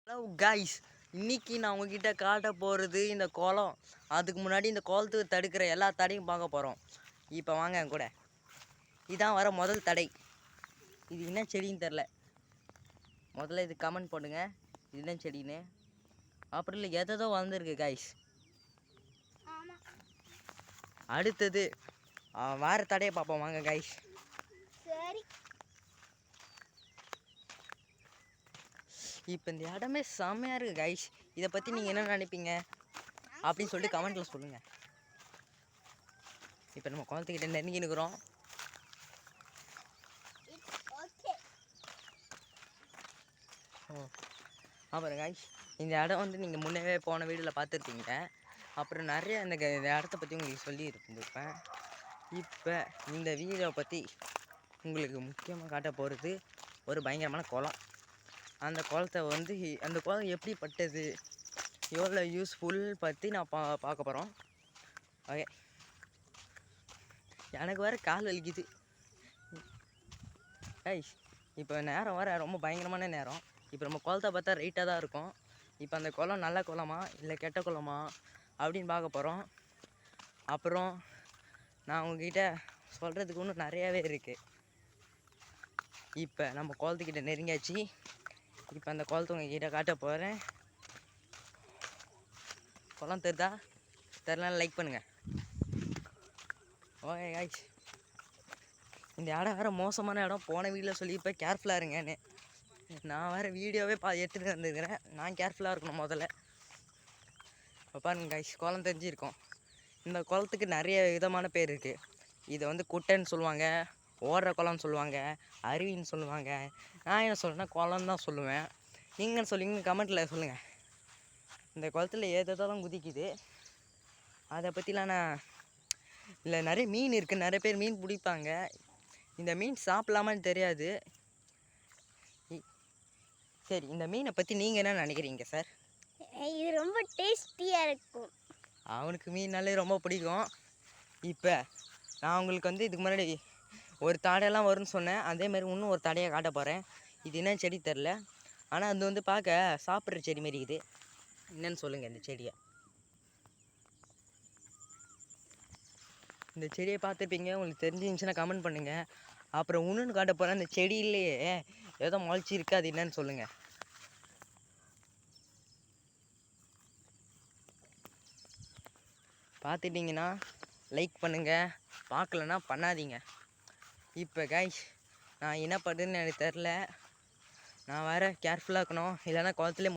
Hello guys, இன்னைக்கு நான் உங்ககிட்ட காட்ட போகிறது இந்த குளம். அதுக்கு முன்னாடி இந்த குளத்துக்கு தடுக்கிற எல்லா தடையும் பார்க்க போகிறோம். இப்போ வாங்க என் கூட. இதான் வர முதல் தடை. இது என்ன செடின்னு தெரில. முதல்ல இது கமெண்ட் பண்ணுங்க, இது என்ன செடின்னு. அப்படி இல்லை எதோ வளர்ந்துருக்கு கைஸ். அடுத்தது வேறு தடையை பார்ப்போம் வாங்க கைஸ். சரி, இப்போ இந்த இடமே செம்மையாக இருக்குது கைஸ். இதை பற்றி நீங்கள் என்ன நினைப்பீங்க அப்படின்னு சொல்லிட்டு கமெண்ட்டில் சொல்லுங்கள். இப்போ நம்ம குளத்துக்கிட்ட நெருங்கி நிற்கிறோம். அப்புறம் கைஸ், இந்த இடம் வந்து நீங்கள் முன்னே போன வீடியோவில் பார்த்துருப்பீங்க. அப்புறம் நிறைய இந்த இடத்த பற்றி உங்களுக்கு சொல்லி இருந்திருப்பேன். இப்போ இந்த வீடியோவை பற்றி உங்களுக்கு முக்கியமாக காட்ட போகிறது ஒரு பயங்கரமான குளம். அந்த குளத்தை வந்து அந்த குளம் எப்படிப்பட்டது, எவ்வளோ யூஸ்ஃபுல் பற்றி நான் பார்க்க போகிறோம். ஓகே, எனக்கு வேறு கால் வலிக்குது கைஸ். இப்போ நேரம் வர ரொம்ப பயங்கரமான நேரம். இப்போ நம்ம குளத்தை பார்த்தா ரைட்டாக தான் இருக்கும். இப்போ அந்த குளம் நல்ல குளமா இல்லை கெட்ட குளமா அப்படின்னு பார்க்க போகிறோம். அப்புறம் நான் உங்ககிட்ட சொல்கிறதுக்கு இன்னும் நிறையாவே இருக்குது. இப்போ நம்ம குளத்துக்கிட்ட நெருங்கியாச்சு. இப்போ அந்த குளத்தை உங்ககிட்ட காட்ட போகிறேன். குளம் தெரிதா? தெரிலனா லைக் பண்ணுங்கள். ஓகே காய்ஸ், இந்த இடம் வேறு மோசமான இடம். போன வீடியோவில் சொல்லி இப்போ கேர்ஃபுல்லாக இருங்கன்னு. நான் வேறு வீடியோவே எடுத்துகிட்டு வந்துருக்கிறேன். நான் கேர்ஃபுல்லாக இருக்கணும் முதல்ல. இப்போ பாருங்க காய்ஸ், குளம் தெரிஞ்சிருக்கோம். இந்த குளத்துக்கு நிறைய விதமான பேர் இருக்குது. இதை வந்து குட்டைன்னு சொல்லுவாங்க, ஓடுற குளம்னு சொல்லுவாங்க, அருவின்னு சொல்லுவாங்க. நான் என்ன சொல்கிறேன்னா குளம் தான் சொல்லுவேன். நீங்கள் சொல்லுங்க, கமெண்ட்டில் சொல்லுங்கள். இந்த குளத்தில் ஏதோதான் குதிக்குது. அதை பற்றிலாம் நான் இல்லை. நிறைய மீன் இருக்குது, நிறைய பேர் மீன் பிடிப்பாங்க. இந்த மீன் சாப்பிடலாமான்னு தெரியாது. சரி, இந்த மீனை பற்றி நீங்கள் என்ன நினைக்கிறீங்க சார்? இது ரொம்ப டேஸ்டியாக இருக்கும். அவனுக்கு மீன்னாலே ரொம்ப பிடிக்கும். இப்போ நான் உங்களுக்கு வந்து இதுக்கு முன்னாடி ஒரு தடையெல்லாம் வரும்னு சொன்னேன். அதேமாதிரி இன்னும் ஒரு தடையை காட்ட போகிறேன். இது என்ன செடி தெரில, ஆனால் அது வந்து பார்க்க சாப்பிட்ற செடி மாரி இருக்குது. என்னன்னு சொல்லுங்கள் இந்த செடியை. இந்த செடியை பார்த்துருப்பீங்க, உங்களுக்கு தெரிஞ்சிருந்துச்சுன்னா கமெண்ட் பண்ணுங்கள். அப்புறம் இன்னொன்று காட்ட போகிறேன். அந்த செடியிலேயே ஏதோ முளைச்சிருக்கு, அது என்னன்னு சொல்லுங்கள். பார்த்துட்டிங்கன்னா லைக் பண்ணுங்கள், பார்க்கலன்னா பண்ணாதீங்க. இப்போ கைஸ், நான் என்ன பண்ணுறதுன்னு எனக்கு தெரில. நான் வேறு கேர்ஃபுல்லாக இருக்கணும், இல்லைன்னா குளத்துலேயே